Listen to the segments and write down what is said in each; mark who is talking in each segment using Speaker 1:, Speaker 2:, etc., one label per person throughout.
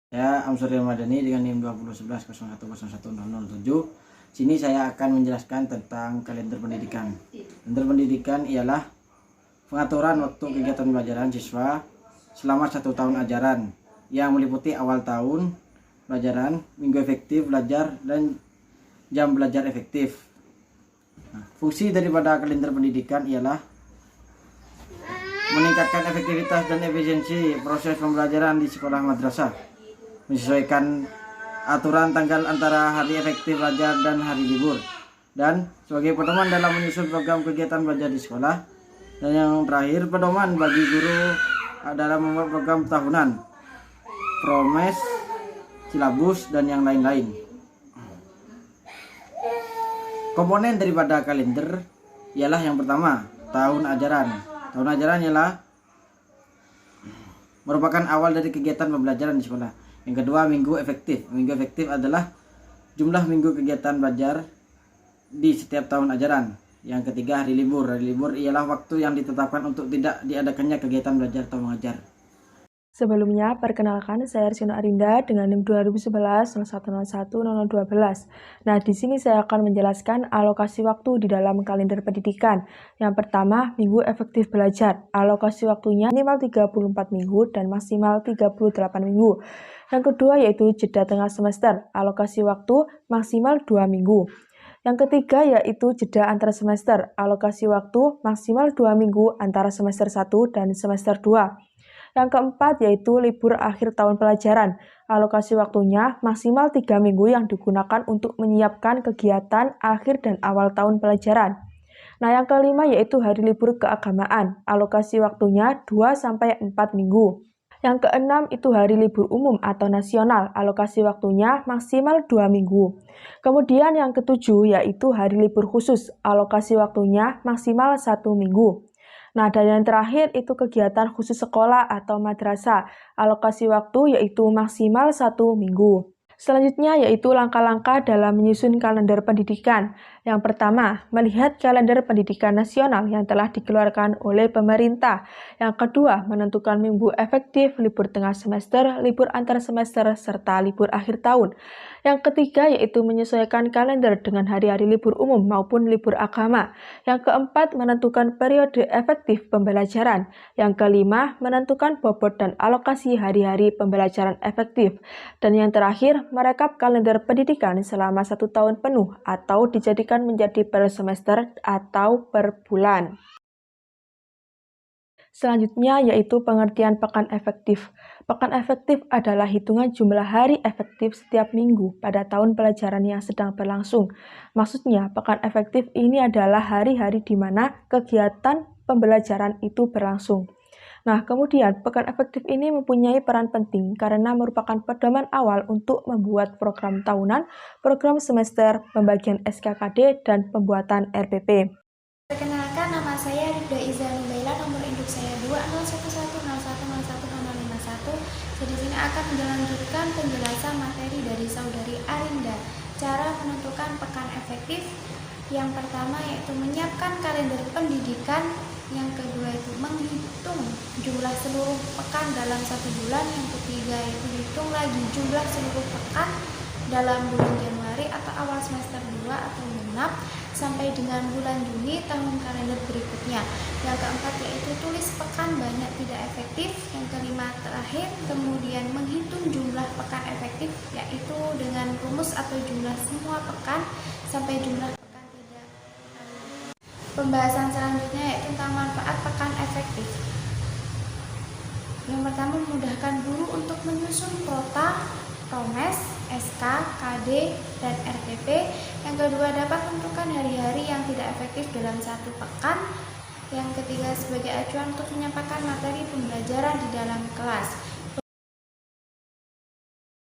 Speaker 1: Saya Amsuri Madani dengan NIM 201101010007. Sini saya akan menjelaskan tentang kalender pendidikan. Kalender pendidikan ialah pengaturan waktu kegiatan pembelajaran siswa selama 1 tahun ajaran yang meliputi awal tahun pelajaran, minggu efektif belajar, dan jam belajar efektif. Fungsi daripada kalender pendidikan ialah meningkatkan efektivitas dan efisiensi proses pembelajaran di sekolah madrasah, menyesuaikan aturan tanggal antara hari efektif belajar dan hari libur, dan sebagai pedoman dalam menyusun program kegiatan belajar di sekolah. Dan yang terakhir, pedoman bagi guru dalam membuat program tahunan, promes, silabus, dan yang lain-lain. Komponen daripada kalender ialah yang pertama, tahun ajaran. Tahun ajaran ialah merupakan awal dari kegiatan pembelajaran di sekolah. Yang kedua, minggu efektif. Minggu efektif adalah jumlah minggu kegiatan belajar di setiap tahun ajaran. Yang ketiga, hari libur. Hari libur ialah waktu yang ditetapkan untuk tidak diadakannya kegiatan belajar atau mengajar.
Speaker 2: Sebelumnya, perkenalkan saya Arsino Arinda dengan NIM 2011-0101-0012. Nah, di sini saya akan menjelaskan alokasi waktu di dalam kalender pendidikan. Yang pertama, minggu efektif belajar. Alokasi waktunya minimal 34 minggu dan maksimal 38 minggu. Yang kedua yaitu jeda tengah semester. Alokasi waktu maksimal 2 minggu. Yang ketiga yaitu jeda antar semester. Alokasi waktu maksimal 2 minggu antara semester 1 dan semester 2. Yang keempat yaitu libur akhir tahun pelajaran. Alokasi waktunya maksimal 3 minggu yang digunakan untuk menyiapkan kegiatan akhir dan awal tahun pelajaran. Nah, yang kelima yaitu hari libur keagamaan. Alokasi waktunya 2-4 minggu. Yang keenam itu hari libur umum atau nasional. Alokasi waktunya maksimal 2 minggu. Kemudian yang ketujuh yaitu hari libur khusus. Alokasi waktunya maksimal 1 minggu. Nah, dan yang terakhir itu kegiatan khusus sekolah atau madrasah. Alokasi waktu yaitu maksimal 1 minggu. Selanjutnya yaitu langkah-langkah dalam menyusun kalender pendidikan. Yang pertama, melihat kalender pendidikan nasional yang telah dikeluarkan oleh pemerintah. Yang kedua, menentukan minggu efektif, libur tengah semester, libur antar semester, serta libur akhir tahun. Yang ketiga yaitu menyesuaikan kalender dengan hari-hari libur umum maupun libur agama. Yang keempat, menentukan periode efektif pembelajaran. Yang kelima, menentukan bobot dan alokasi hari-hari pembelajaran efektif. Dan yang terakhir, merekap kalender pendidikan selama 1 tahun penuh atau dijadikan menjadi per semester atau per bulan. Selanjutnya yaitu pengertian pekan efektif. Pekan efektif adalah hitungan jumlah hari efektif setiap minggu pada tahun pelajaran yang sedang berlangsung. Maksudnya, pekan efektif ini adalah hari-hari di mana kegiatan pembelajaran itu berlangsung. Nah, kemudian pekan efektif ini mempunyai peran penting karena merupakan pedoman awal untuk membuat program tahunan, program semester, pembagian SKKD, dan pembuatan RPP.
Speaker 3: Perkenalkan, nama saya Ridha Izani Baila, nomor induk saya 201101010051. Jadi sini akan melanjutkan penjelasan materi dari saudari Arinda. Cara menentukan pekan efektif. Yang pertama yaitu menyiapkan kalender pendidikan. Yang kedua itu menghitung jumlah seluruh pekan dalam 1 bulan. Yang ketiga yaitu hitung lagi jumlah seluruh pekan dalam bulan Januari atau awal semester 2 atau genap sampai dengan bulan Juni tahun kalender berikutnya. Yang keempat yaitu tulis pekan banyak tidak efektif. Yang kelima terakhir kemudian menghitung jumlah pekan efektif yaitu dengan rumus atau jumlah semua pekan sampai jumlah pekan tidak. Pembahasan selanjutnya yaitu tentang manfaat pekan efektif. Yang pertama, memudahkan guru untuk menyusun prota, promes, SK, KD, dan RPP. Yang kedua, dapat menentukan hari-hari yang tidak efektif dalam 1 pekan. Yang ketiga, sebagai acuan untuk menyampaikan materi pembelajaran di dalam kelas.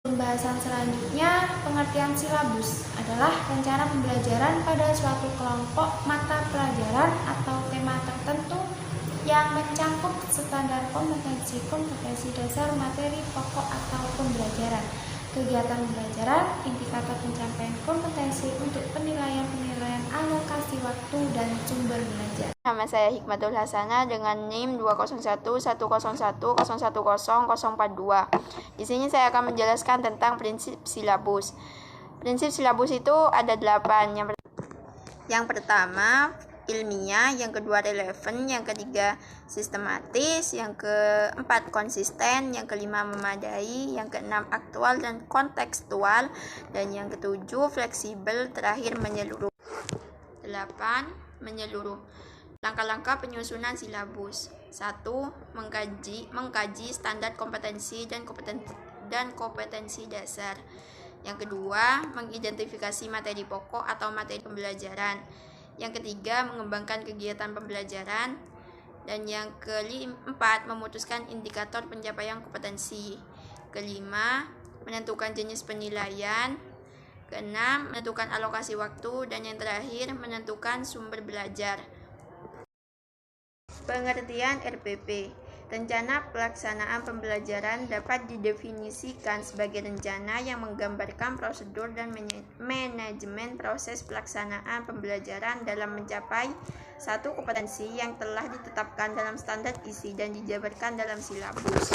Speaker 3: Pembahasan selanjutnya, pengertian silabus adalah rencana pembelajaran pada suatu kelompok mata pelajaran atau tema tertentu yang mencakup standar kompetensi dasar materi pokok atau pembelajaran. kegiatan pembelajaran, indikator pencapaian kompetensi untuk penilaian alokasi waktu dan sumber belajar.
Speaker 4: Nama saya Hikmatul Hasanah dengan NIM 2011010101042. Di sini saya akan menjelaskan tentang prinsip silabus. Prinsip silabus itu ada 8. Yang pertama ilmiah, yang kedua relevan, yang ketiga sistematis, yang keempat konsisten, yang kelima memadai, yang keenam aktual dan kontekstual, dan yang ketujuh fleksibel, terakhir menyeluruh. 8. Menyeluruh. Langkah-langkah penyusunan silabus. 1. Mengkaji standar kompetensi dan kompetensi dasar. Yang kedua, mengidentifikasi materi pokok atau materi pembelajaran. Yang ketiga, mengembangkan kegiatan pembelajaran. Dan yang keempat, memutuskan indikator pencapaian kompetensi. Kelima, menentukan jenis penilaian. Keenam, menentukan alokasi waktu. Dan yang terakhir, menentukan sumber belajar. Pengertian RPP. Rencana pelaksanaan pembelajaran dapat didefinisikan sebagai rencana yang menggambarkan prosedur dan manajemen proses pelaksanaan pembelajaran dalam mencapai satu kompetensi yang telah ditetapkan dalam standar isi dan dijabarkan dalam silabus.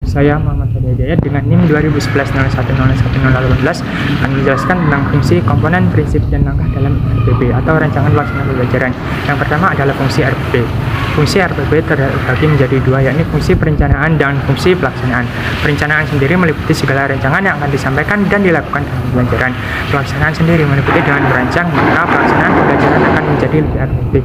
Speaker 5: Saya Muhammad Hidayat dengan NIM 2011-0101-018 akan menjelaskan tentang fungsi, komponen, prinsip, dan langkah dalam RPP atau Rancangan Pelaksanaan Pembelajaran. Yang pertama adalah fungsi RPP. Fungsi RPP terbagi menjadi dua, yakni fungsi perencanaan dan fungsi pelaksanaan. Perencanaan sendiri meliputi segala rancangan yang akan disampaikan dan dilakukan dalam pembelajaran. Pelaksanaan sendiri meliputi dengan merancang, maka pelaksanaan pembelajaran akan menjadi lebih efektif.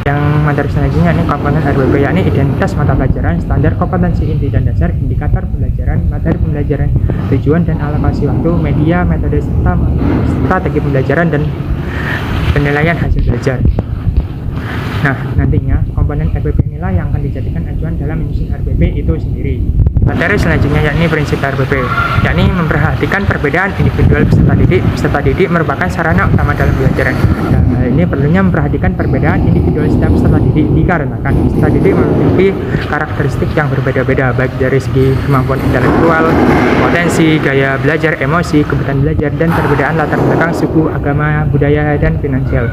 Speaker 5: Yang materi selanjutnya ini komponen RPP, yakni identitas mata pelajaran, standar kompetensi inti dan dasar, indikator pembelajaran, materi pembelajaran, tujuan dan alokasi waktu, media, metode serta strategi pembelajaran dan penilaian hasil belajar. Nah, nantinya komponen RPP inilah yang akan dijadikan acuan dalam menyusun RPP itu sendiri. Materi selanjutnya yakni prinsip RPP, yakni memperhatikan perbedaan individual peserta didik. Peserta didik merupakan sarana utama dalam pembelajaran. Dalam hal ini perlunya memperhatikan perbedaan individual setiap peserta didik dikarenakan peserta didik memiliki karakteristik yang berbeda-beda, baik dari segi kemampuan intelektual, potensi, gaya belajar, emosi, kebutuhan belajar, dan perbedaan latar belakang suku, agama, budaya, dan finansial.